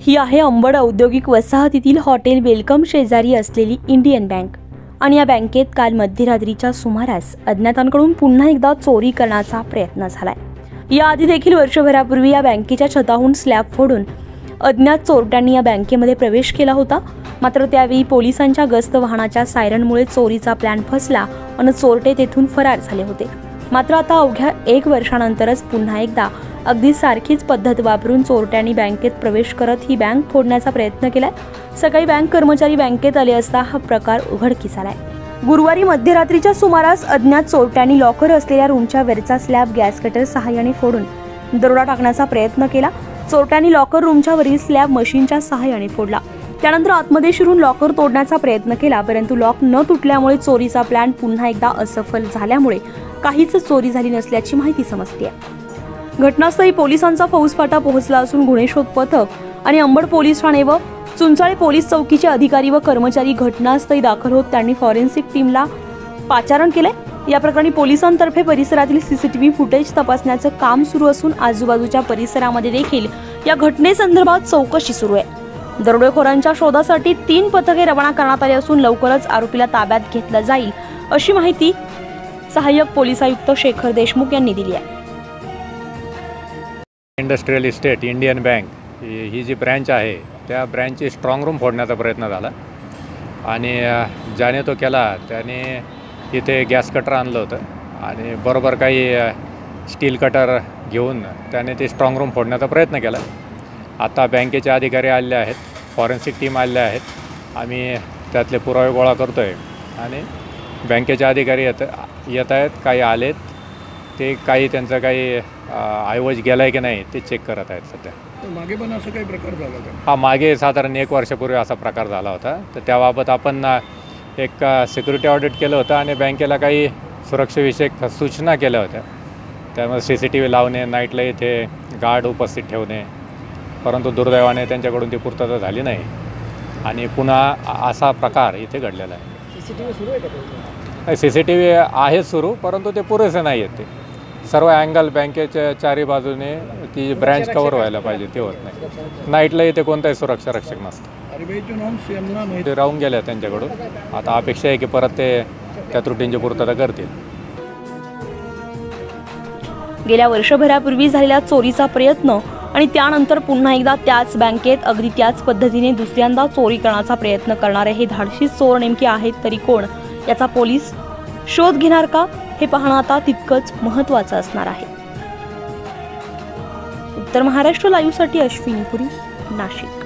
ही आहे अंबड औद्योगिक वसाहतीतील हॉटेल वेलकम शेजारी असलेली इंडियन बँक आणि या बँकेत काल मध्यरात्रीच्या सुमारास अज्ञातांकडून पुन्हा एकदा चोरी करण्याचा प्रयत्न झालाय। याआधी देखील वर्षभरापूर्वी या बँकेच्या छताहून स्लॅब फोडून अज्ञात चोरट्यांनी या बँकेमध्ये प्रवेश केला होता। मात्र त्यावेळी पोलिसांच्या गस्त वाहनाच्या सायरनमुळे चोरीचा प्लॅन फसला आणि चोरटे तेथून फरार झाले होते। मात्र आता अवघ्या 1 वर्षानंतरच पुन्हा एकदा अगदी सारखीच पद्धत वापरून चोरट्यांनी बँकेत प्रवेश करत ही बँक फोडण्याचा प्रयत्न केलाय। सकाळी बँक कर्मचारी बँकेत आले असता हा प्रकार उघडकीस आलाय। गुरुवारी मध्यरात्रीच्या सुमारास अज्ञात चोरट्यांनी लॉकर असलेल्या रूमच्या वरचा स्लॅब गॅस कटर सहाय्याने फोडून दरोडा टाकण्याचा प्रयत्न केला। चोरट्यांनी लॉकर रूमच्या वरील स्लॅब मशीनच्या सहाय्याने फोडला। त्यानंतर आतमध्ये शिरून लॉकर तोडण्याचा प्रयत्न केला, परंतु लॉक न तुटल्यामुळे चोरीचा प्लॅन पुन्हा एकदा असफल झाल्यामुळे काहीच चोरी झाली नसल्याची माहिती समजते। घटनास्थळी पोलिसांचा फौजफाटा पोहोचला असून गुन्हे शोध पथक आणि अंबड पोलीस ठाणे व चुंचाळे पोलीस चौकीचे अधिकारी व कर्मचारी घटनास्थळी दाखल होत त्यांनी फॉरेन्सिक टीमला पाचारण केले। या प्रकरणी पोलिसांतर्फे परिसरातील सीसीटीव्ही फुटेज तपासण्याचं काम सुरू असून आजूबाजूच्या परिसरामध्ये देखील या घटनेसंदर्भात चौकशी सुरू आहे। दरोडेखोरांच्या शोधासाठी 3 पथके रवाना करण्यात आली असून लवकरच आरोपीला ताब्यात घेतलं जाईल अशी माहिती सहाय्यक पोलीस आयुक्त शेखर देशमुख यांनी दिली आहे। इंडस्ट्रियल इस्टेट इंडियन बँक ही जी ब्रँच आहे त्या ब्रँचची स्ट्रॉंग रूम फोडण्याचा प्रयत्न झाला आणि ज्याने तो केला त्याने इथे गॅस कटर आणलं होतं आणि बरोबर काही स्टील कटर घेऊन त्याने ते स्ट्रॉंग रूम फोडण्याचा प्रयत्न केला। आता बँकेचे अधिकारी आलेले आहेत, फॉरेन्सिक टीम आलेले आहेत, आम्ही त्यातले पुरावे गोळा करतो आहे आणि बँकेचे अधिकारी येत आहेत, काही आलेत, ते काही त्यांचं काही ऐवज गेला आहे की नाही ते चेक करत आहेत सध्या। मागे पण असं काही प्रकार झाला का? हा, मागे साधारण 1 वर्षापूर्वी असा प्रकार झाला होता। तर त्याबाबत आपण एक सिक्युरिटी ऑडिट केलं होतं आणि बँकेला काही सुरक्षेविषयक सूचना केल्या होत्या। त्यामुळे CCTV लावणे, नाईटला इथे गार्ड उपस्थित ठेवणे, परंतु दुर्दैवाने त्यांच्याकडून ती पूर्तता झाली नाही आणि पुन्हा असा प्रकार इथे घडलेला आहे। CCTV सुरू आहे का? CCTV आहे सुरू, परंतु ते पुरेसे नाही आहेत। ते सर्व अँगल बँकेच्या चारी बाजूने ती ब्रँच कव्हर व्हायला पाहिजे, ते होत नाही। नाईटला इथे कोणताही सुरक्षा रक्षक नसतं, ते राहून गेले त्यांच्याकडून। आता अपेक्षा आहे की परत ते त्या त्रुटींची पूर्तता करतील। गेल्या वर्षभरापूर्वी झालेल्या चोरीचा प्रयत्न आणि त्यानंतर पुन्हा एकदा त्याच बँकेत अगदी त्याच पद्धतीने दुसऱ्यांदा चोरी करण्याचा प्रयत्न करणारे हे धाडशी चोर नेमके आहेत तरी कोण, याचा पोलीस शोध घेणार का हे पाहणं आता तितकंच महत्त्वाचं असणार आहे। उत्तर महाराष्ट्र लाईव्हसाठी अश्विनी पुरी, नाशिक।